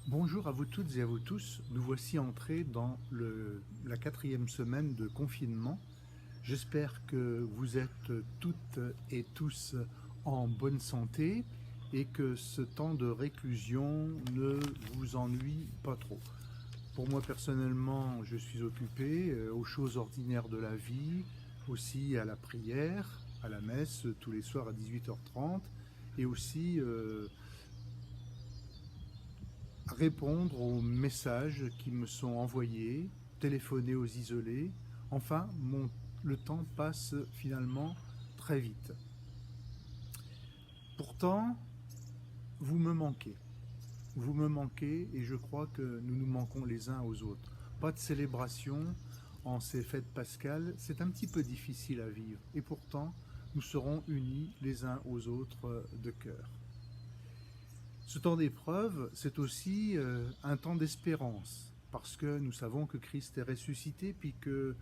Bonjour à vous toutes et à vous tous. Nous voici entrés dans la 4e semaine de confinement. J'espère que vous êtes toutes et tous en bonne santé et que ce temps de réclusion ne vous ennuie pas trop. Pour moi personnellement, je suis occupé aux choses ordinaires de la vie, aussi à la prière, à la messe tous les soirs à 18h30 et aussi répondre aux messages qui me sont envoyés, téléphoner aux isolés. Enfin, le temps passe finalement très vite. Pourtant, vous me manquez. Vous me manquez et je crois que nous nous manquons les uns aux autres. Pas de célébration en ces fêtes pascales, c'est un petit peu difficile à vivre. Et pourtant, nous serons unis les uns aux autres de cœur. Ce temps d'épreuve, c'est aussi un temps d'espérance, parce que nous savons que Christ est ressuscité, puis que,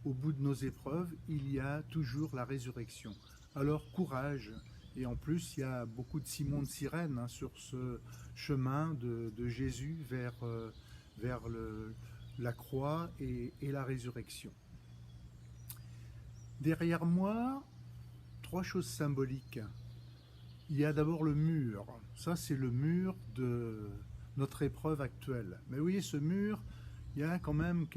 au bout de nos épreuves, il y a toujours la résurrection. Alors courage. Et en plus, il y a beaucoup de Simon de Cyrène sur ce chemin de Jésus vers la croix et la résurrection. Derrière moi, trois choses symboliques. Il y a d'abord le mur. Ça, c'est le mur de notre épreuve actuelle. Mais vous voyez, ce mur, il y a quand même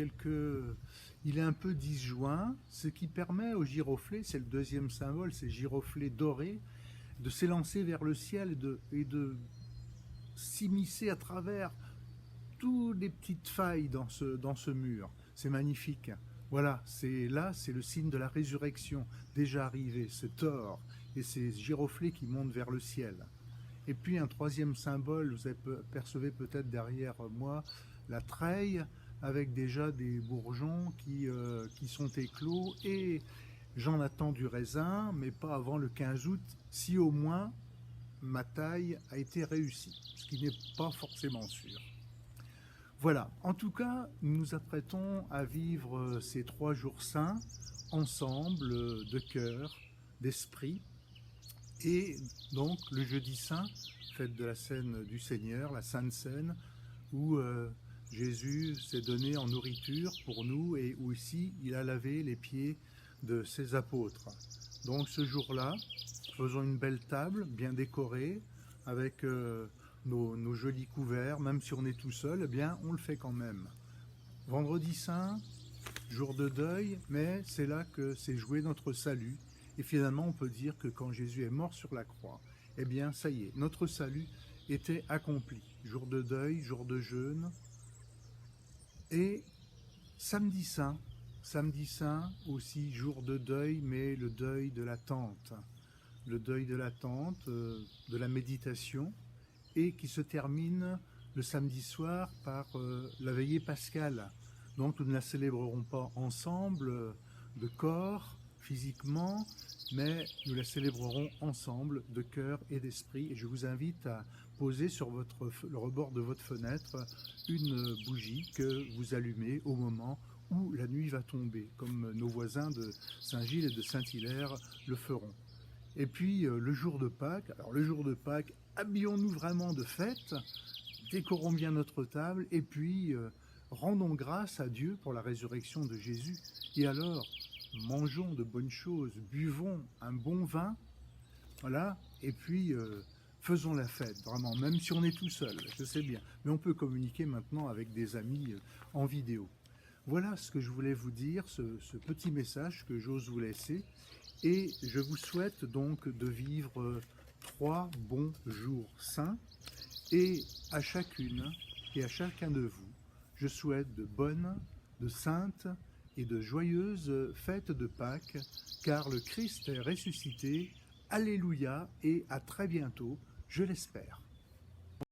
il est un peu disjoint, ce qui permet aux giroflées, c'est le deuxième symbole, ces giroflées dorés, de s'élancer vers le ciel et de s'immiscer à travers toutes les petites failles dans ce mur. C'est magnifique. Voilà, c'est le signe de la résurrection déjà arrivé, cet or et ces giroflées qui montent vers le ciel. Et puis un troisième symbole, vous percevez peut-être derrière moi la treille avec déjà des bourgeons qui sont éclos et j'en attends du raisin, mais pas avant le 15 août, si au moins ma taille a été réussie, ce qui n'est pas forcément sûr. Voilà, en tout cas, nous nous apprêtons à vivre ces 3 jours saints ensemble, de cœur, d'esprit. Et donc le jeudi saint, fête de la scène du Seigneur, la Sainte Seine, où Jésus s'est donné en nourriture pour nous et où ici il a lavé les pieds de ses apôtres. Donc ce jour-là, faisons une belle table bien décorée avec nos jolis couverts, même si on est tout seul, eh bien on le fait quand même. Vendredi saint, jour de deuil, mais c'est là que s'est joué notre salut. Et finalement, on peut dire que quand Jésus est mort sur la croix, eh bien, ça y est, notre salut était accompli. Jour de deuil, jour de jeûne. Et samedi saint aussi, jour de deuil, mais le deuil de l'attente. Le deuil de l'attente, de la méditation, et qui se termine le samedi soir par la veillée pascale. Donc nous ne la célébrerons pas ensemble de corps, physiquement, mais nous la célébrerons ensemble de cœur et d'esprit. Et je vous invite à poser sur le rebord de votre fenêtre une bougie que vous allumez au moment où la nuit va tomber, comme nos voisins de Saint-Gilles et de Saint-Hilaire le feront. Et puis le jour de Pâques, alors le jour de Pâques, habillons-nous vraiment de fête, décorons bien notre table et puis rendons grâce à Dieu pour la résurrection de Jésus. Et alors, mangeons de bonnes choses, buvons un bon vin, voilà, et puis faisons la fête, vraiment, même si on est tout seul, je sais bien. Mais on peut communiquer maintenant avec des amis en vidéo. Voilà ce que je voulais vous dire, ce petit message que j'ose vous laisser. Et je vous souhaite donc de vivre 3 bons jours saints. Et à chacune et à chacun de vous, je souhaite de bonnes, de saintes et de joyeuses fêtes de Pâques, car le Christ est ressuscité. Alléluia et à très bientôt, je l'espère.